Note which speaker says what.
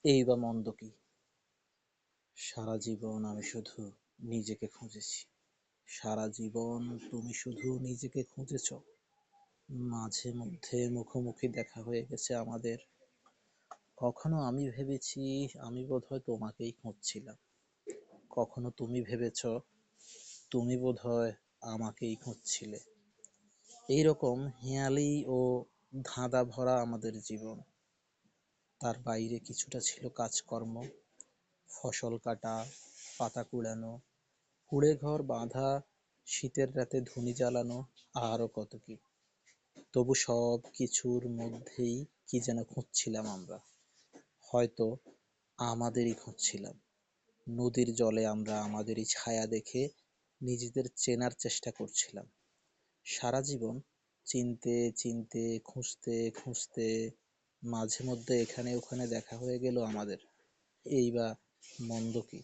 Speaker 1: এই বা মন্দ কি? সারা জীবন আমি শুধু নিজেকে খুঁজেছি। সারা জীবন তুমি শুধু নিজেকে খুঁজেছ। মাঝে মধ্যে মুখোমুখি দেখা হয়ে গেছে আমাদের। কখনো আমি ভেবেছি আমি বোধহয় তোমাকেই খুঁজছিলাম। কখনো তুমি ভেবেছ তুমি বোধহয় আমাকেই খুঁজছিলে। এইরকম হেঁয়ালি ও ধাঁধা ভরা আমাদের জীবন। তার বাইরে কিছুটা ছিল কাজকর্ম, ফসল কাটা, পাতা কুড়ানো, কুঁড়ে ঘর বাঁধা, শীতের রাতে ধুনি জ্বালানো, আরও কত কি। তবু সব কিছুর মধ্যেই কি যেন খুঁজছিলাম আমরা। হয়তো আমাদেরই খুঁজছিলাম। নদীর জলে আমরা আমাদেরই ছায়া দেখে নিজেদের চেনার চেষ্টা করছিলাম। সারা জীবন চিনতে চিনতে, খুঁজতে খুঁজতে মাঝে মধ্যে এখানে ওখানে দেখা হয়ে গেল আমাদের। এই বা মন্দ কি?